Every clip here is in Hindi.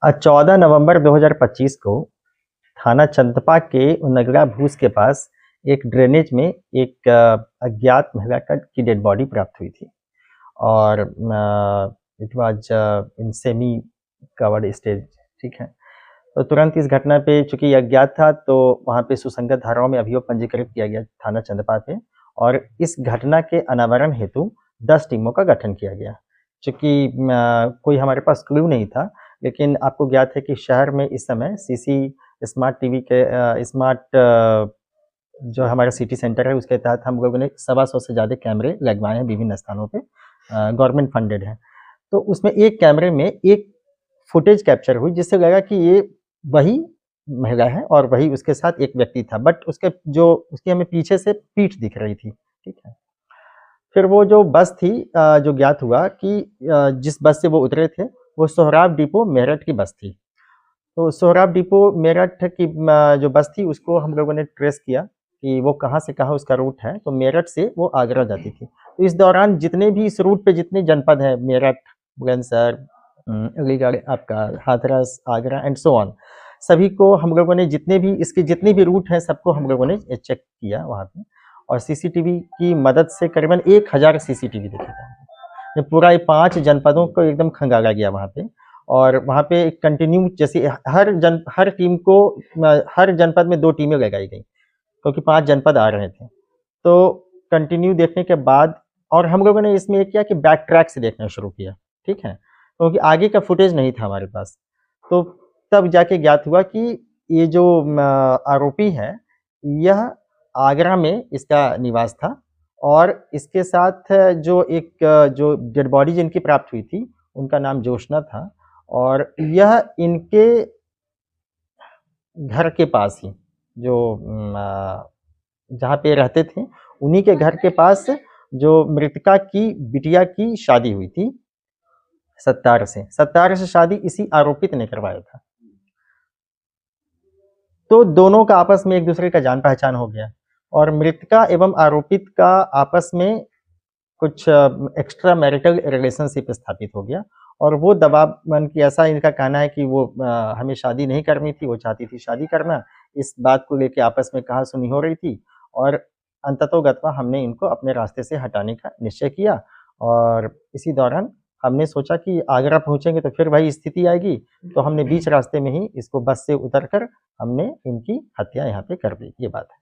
14 नवंबर 2025 को थाना चंदपा के नगरा भूस के पास एक ड्रेनेज में एक अज्ञात महिला की डेड बॉडी प्राप्त हुई थी और it was in semi covered stage. ठीक है, तो तुरंत इस घटना पे चूंकि अज्ञात था तो वहाँ पे सुसंगत धाराओं में अभियोग पंजीकृत किया गया थाना चंदपा पे और इस घटना के अनावरण हेतु 10 टीमों का गठन किया गया। चूंकि कोई हमारे पास क्लू नहीं था, लेकिन आपको ज्ञात है कि शहर में इस समय सीसी स्मार्ट टीवी के स्मार्ट जो हमारा सिटी सेंटर है उसके तहत हम लोगों ने 125 से ज़्यादा कैमरे लगवाए हैं विभिन्न स्थानों पे, गवर्नमेंट फंडेड है। तो उसमें एक कैमरे में एक फुटेज कैप्चर हुई जिससे लगा कि ये वही महिला है और वही उसके साथ एक व्यक्ति था, बट उसकी हमें पीछे से पीठ दिख रही थी। ठीक है, फिर वो जो बस थी जो ज्ञात हुआ कि जिस बस से वो उतरे थे वो सोहराब डिपो मेरठ की बस थी। तो सोहराब डिपो मेरठ की जो बस थी उसको हम लोगों ने ट्रेस किया कि वो कहाँ से कहाँ उसका रूट है, तो मेरठ से वो आगरा जाती थी। तो इस दौरान जितने भी इस रूट पे जितने जनपद हैं, मेरठ, बुलंदशहर, अलीगढ़, आपका Hathras, Agra and so on, सभी को हम लोगों ने इसके जितने भी रूट हैं सबको हम लोगों ने चेक किया वहाँ पे और सीसीटीवी की मदद से करीबन 1000 सीसीटीवी देखे थे। पूरा 5 जनपदों को एकदम खंगाला गया वहाँ पे और वहाँ पे कंटिन्यू जैसे हर टीम को हर जनपद में 2 टीमें लगाई गई क्योंकि 5 जनपद आ रहे थे। तो कंटिन्यू देखने के बाद और हम लोगों ने इसमें किया कि बैक ट्रैक से देखना शुरू किया। ठीक है, क्योंकि आगे का फुटेज नहीं था हमारे पास। तो तब जाके ज्ञात हुआ कि ये जो आरोपी है यह आगरा में इसका निवास था और इसके साथ जो डेड बॉडी जिनकी प्राप्त हुई थी उनका नाम जोशना था और यह इनके घर के पास ही जो जहाँ पे रहते थे उन्हीं के घर के पास जो मृतका की बिटिया की शादी हुई थी सत्तार से शादी इसी आरोपित ने करवाया था। तो दोनों का आपस में एक दूसरे का जान पहचान हो गया और मृतका एवं आरोपित का आपस में कुछ एक्स्ट्रा मैरिटल रिलेशनशिप स्थापित हो गया और वो दबाव मन की ऐसा इनका कहना है कि वो हमें शादी नहीं करनी थी, वो चाहती थी शादी करना। इस बात को लेके आपस में कहा-सुनी हो रही थी और अंततोगत्वा हमने इनको अपने रास्ते से हटाने का निश्चय किया और इसी दौरान हमने सोचा कि आगरा पहुंचेंगे तो फिर वही स्थिति आएगी, तो हमने बीच रास्ते में ही इसको बस से उतरकर हमने इनकी हत्या यहाँ पे कर दी। ये बात है।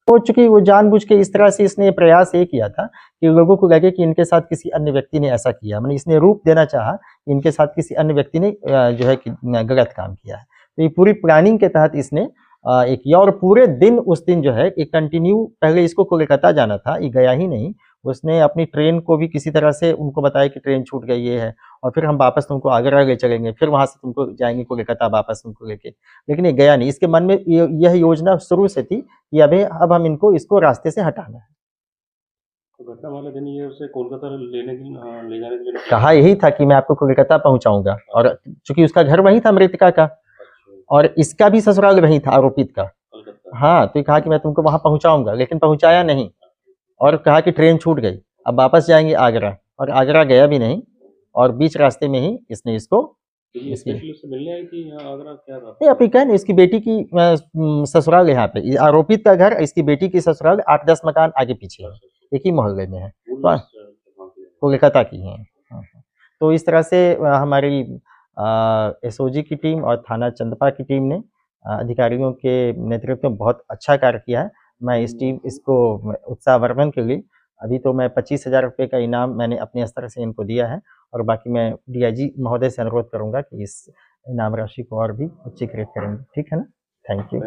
हो चुकी वो जानबूझ के इस तरह से इसने प्रयास ये किया था कि लोगों को लगे कि इनके साथ किसी अन्य व्यक्ति ने ऐसा किया, मतलब इसने रूप देना चाहा कि इनके साथ किसी अन्य व्यक्ति ने जो है कि गलत काम किया है। तो ये पूरी प्लानिंग के तहत इसने एक किया और पूरे दिन उस दिन जो है एक कंटिन्यू पहले इसको कोलकाता जाना था, ये गया ही नहीं। उसने अपनी ट्रेन को भी किसी तरह से उनको बताया कि ट्रेन छूट गई ये है और फिर हम वापस तुमको आगरा ले चलेंगे, फिर वहाँ से तुमको जाएंगे कोलकाता वापस तुमको लेके, लेकिन ये गया नहीं। इसके मन में यह योजना शुरू से थी कि अब हम इसको रास्ते से हटाना है। तो घटना वाले दिन ये उसे कोलकाता ले जाने के लिए कहा यही था कि मैं आपको कोलकाता पहुंचाऊंगा और चूंकि उसका घर वहीं था मृतका का और इसका भी ससुराल वहीं था आरोपित का। हाँ, तो कहा कि मैं तुमको वहां पहुंचाऊंगा, लेकिन पहुंचाया नहीं और कहा कि ट्रेन छूट गई, अब वापस जाएंगे आगरा, और आगरा गया भी नहीं और बीच रास्ते में ही इसने इसको मिलने आई थी आगरा क्या था? नहीं, आप कह नहीं, इसकी बेटी की ससुराल यहाँ पे, आरोपित का घर, इसकी बेटी की ससुराल 8-10 मकान आगे पीछे है, एक ही मोहल्ले में है, तो कोलकाता की है। तो इस तरह से हमारी एसओजी की टीम और थाना चंदपा की टीम ने अधिकारियों के नेतृत्व में बहुत अच्छा कार्य किया है। मैं इसको उत्साहवर्धन के लिए अभी तो मैं 25,000 रुपये का इनाम मैंने अपने स्तर से इनको दिया है और बाकी मैं डीआईजी महोदय से अनुरोध करूंगा कि इस इनाम राशि को और भी उच्चीकृत करेंगे। ठीक है ना, थैंक यू।